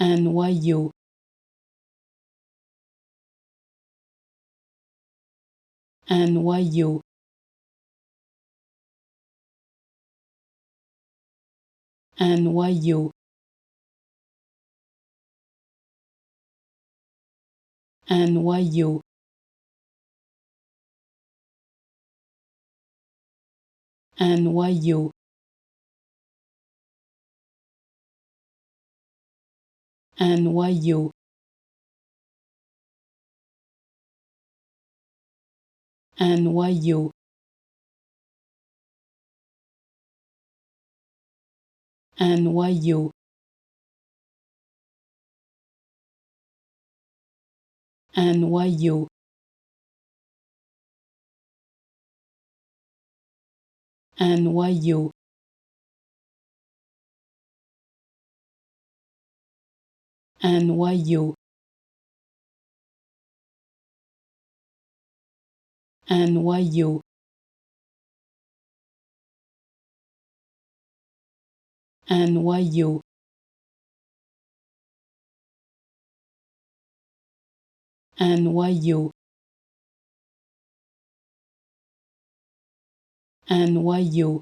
un noyau, un noyau, un noyau, un noyau, un noyau, un noyau, un noyau, un noyau, un noyau, un noyau, un noyau, un noyau, un noyau, un noyau, un noyau,